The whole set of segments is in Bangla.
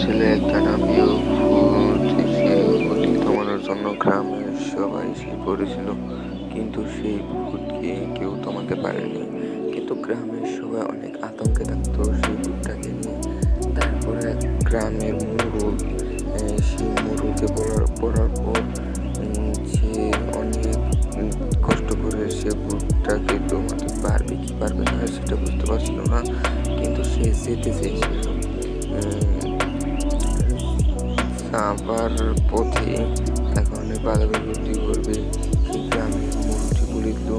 ছেলে একটা নামীয় ভূত সে ভূতকে থামানোর জন্য গ্রামের সবাই এসে পড়েছিল, কিন্তু সেই ভূতকে কেউ থামাতে পারেনি। কিন্তু গ্রামের সবাই অনেক আতঙ্কে থাকতো সেই ভূতটাকে নিয়ে। তারপরে এক গ্রামের মোড়ল, সেই মোড়লকে পড়ার পর সে অনেক কষ্ট করে সে ভূতটাকে থামাতে পারবে কি পারবে না সেটা বুঝতে পারছিল না, কিন্তু সে যেতে চেয়েছিল। যাবার পথে এখন বাধা বিপত্তি করবে সেই গ্রামের মোড়লটি বলে দিল।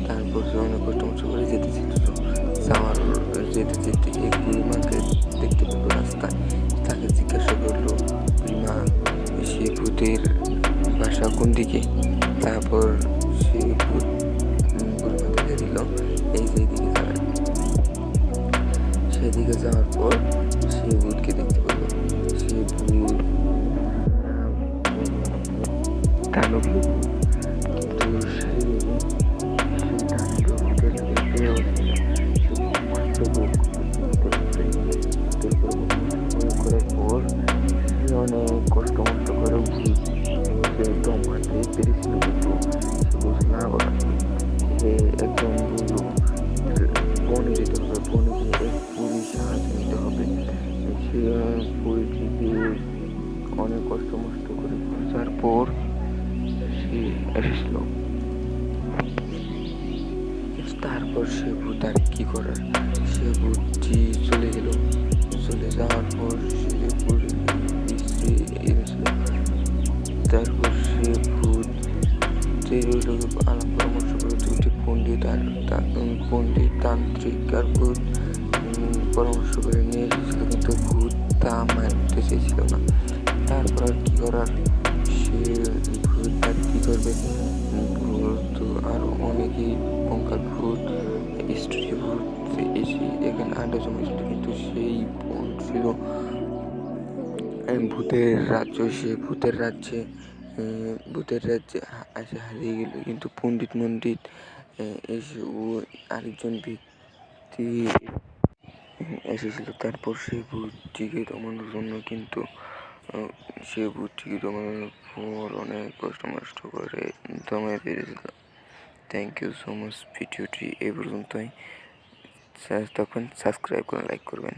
তারপর সে অনেক কষ্ট করে যেতে চেয়েছিল। যেতে যেতে এক বুড়িমাকে দেখতে পেল রাস্তায়। তাকে জিজ্ঞাসা করলো, বুড়িমা, সে ভূতের বাসা কোন দিকে? তারপর সে ভূত বুড়িমা দেখে দিল, এই যে দিকে যাবে। সেদিকে যাওয়ার পর সে ভূতকে দেখতে পেল। সে ভূত দানব লোক, কিন্তু অনেক কষ্ট করে ভূতকে দমাতে পেরেছিল, কিন্তু সে বুঝল না সে একদম বুঝলো বনে যেতে হবে, বনে গিয়ে পুরীর সাহায্য নিতে হবে। সে পুরীটিকে অনেক কষ্ট করে খোঁজার পর সে এসেছিল। তারপর সে ভূত আর কি করার, সে ভূতটি চলে গেল। চলে যাওয়ার পর সে পুরী এনেছিল। তারপর সে ভূত আলাপ পরামর্শ করে দুটি পণ্ডিত তান্ত্রিক আর ভূত পরামর্শ করে নিয়ে এসেছিল, কিন্তু ভূত তা মানতে চেয়েছিল না। তারপর আর কি করার, সে ভূত আর কি করবে। ভূত আরো অনেকেই কঙ্কাল ভূত, স্ত্রী ভূত এসে এখানে আড্ডা জমেছিল, কিন্তু সেই বন ছিল ভূতের রাজ্য। সে ভূতের রাজ্যে এসে হারিয়ে গেল, কিন্তু পণ্ডিত এসে ও আরেকজন ব্যক্তি এসেছিল। তারপর সেই ভূতটিকে দমানোর জন্য, কিন্তু সে ভূতটিকে দমানোর পর অনেক কষ্ট করে দমায় পেরেছিল। Thank you so much. ভিডিওটি এই পর্যন্তই। তখন সাবস্ক্রাইব করে লাইক করবেন।